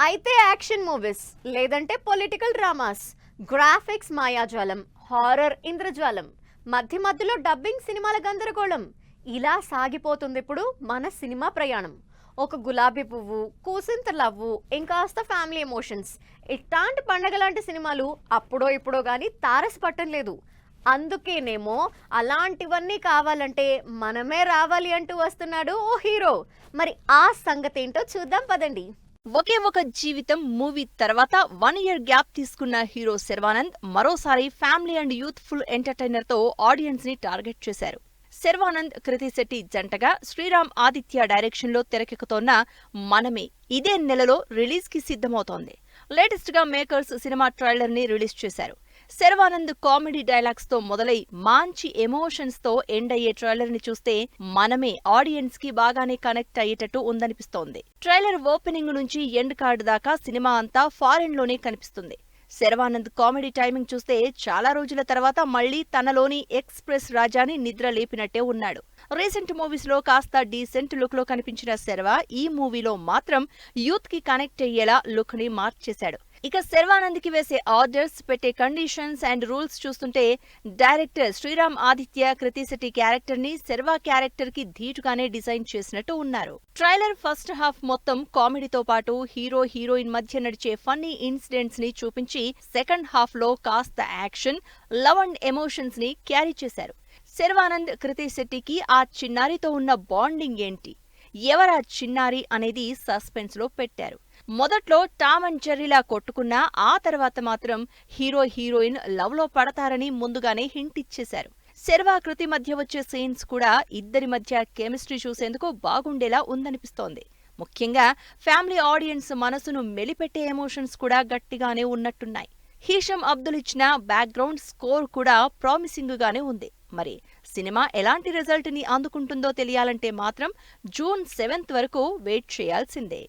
అయితే action movies, లేదంటే political dramas, graphics మాయాజాలం, హారర్ ఇంద్రజాలం, మధ్య మధ్యలో డబ్బింగ్ సినిమాల గందరగోళం. ఇలా సాగిపోతుంది ఇప్పుడు మన సినిమా ప్రయాణం. ఒక గులాబీ పువ్వు, కూసింత లవ్వు, ఇంకాస్త ఫ్యామిలీ ఎమోషన్స్, ఇట్లాంటి పండగ లాంటి సినిమాలు అప్పుడో ఇప్పుడో కానీ తారసపట్టం లేదు. అందుకేనేమో అలాంటివన్నీ కావాలంటే మనమే రావాలి అంటూ వస్తున్నాడు ఓ హీరో. మరి ఆ సంగతి ఏంటో చూద్దాం పదండి. ఒకే ఒక జీవితం మూవీ తర్వాత 1 year గ్యాప్ తీసుకున్న హీరో శర్వానంద్ మరోసారి ఫ్యామిలీ అండ్ యూత్ఫుల్ ఎంటర్టైనర్ తో ఆడియన్స్ ని టార్గెట్ చేశారు. శర్వానంద్, కృతి శెట్టి జంటగా శ్రీరామ్ ఆదిత్య డైరెక్షన్ లో తెరకెక్కుతోన్న మనమే ఇదే నెలలో రిలీజ్ కి సిద్ధమవుతోంది. లేటెస్ట్ గా మేకర్స్ సినిమా ట్రైలర్ ని రిలీజ్ చేశారు. శర్వానంద్ కామెడీ డైలాగ్స్ తో మొదలై మంచి ఎమోషన్స్ తో ఎండ్ అయ్యే ట్రైలర్ ని చూస్తే మనమే ఆడియన్స్ కి బాగానే కనెక్ట్ అయ్యేటట్టు ఉందనిపిస్తోంది. ట్రైలర్ ఓపెనింగ్ నుంచి ఎండ్ కార్డ్ దాకా సినిమా అంతా ఫారెన్ లోనే కనిపిస్తుంది. శర్వానంద్ కామెడీ టైమింగ్ చూస్తే చాలా రోజుల తర్వాత మళ్లీ తనలోని ఎక్స్ప్రెస్ రాజాని నిద్ర లేపినట్టే ఉన్నాడు. రీసెంట్ మూవీస్ లో కాస్త డీసెంట్ లుక్ లో కనిపించిన శర్వ ఈ మూవీలో మాత్రం యూత్ కి కనెక్ట్ అయ్యేలా లుక్ ని మార్చేశాడు. ఇక శర్వానంద్ కి వేసే ఆర్డర్స్, పెట్టే కండిషన్స్ అండ్ రూల్స్ చూస్తుంటే డైరెక్టర్ శ్రీరామ్ ఆదిత్య కృతి శెట్టి క్యారెక్టర్ ని శర్వ క్యారెక్టర్ కి ధీటుగానే డిజైన్ చేసినట్టు ఉన్నారు. ట్రైలర్ ఫస్ట్ హాఫ్ మొత్తం కామెడీతో పాటు హీరో హీరోయిన్ మధ్య నడిచే ఫన్నీ ఇన్సిడెంట్స్ ని చూపించి సెకండ్ హాఫ్ లో కాస్త యాక్షన్, లవ్ అండ్ ఎమోషన్స్ ని క్యారీ చేశారు. శర్వానంద్, కృతి శెట్టికి ఆ చిన్నారితో ఉన్న బాండింగ్ ఏంటి, ఎవరా చిన్నారి అనేది సస్పెన్స్ లో పెట్టారు. మొదట్లో టామ్ అండ్ జెర్రీలా కొట్టుకున్నా ఆ తర్వాత మాత్రం హీరో హీరోయిన్ లవ్ లో పడతారని ముందుగానే హింట్ ఇచ్చేశారు. శర్వ, కృతి మధ్య వచ్చే సీన్స్ కూడా ఇద్దరి మధ్య కెమిస్ట్రీ చూసేందుకు బాగుండేలా ఉందనిపిస్తోంది. ముఖ్యంగా ఫ్యామిలీ ఆడియన్స్ మనసును మెలిపెట్టే ఎమోషన్స్ కూడా గట్టిగానే ఉన్నట్టున్నాయి. హీషం అబ్దుల్ ఇచ్చిన బ్యాక్గ్రౌండ్ స్కోర్ కూడా ప్రామిసింగ్ గానే ఉంది. మరి సినిమా ఎలాంటి రిజల్ట్ ని అందుకుంటుందో తెలియాలంటే మాత్రం June 7th వరకు వెయిట్ చేయాల్సిందే.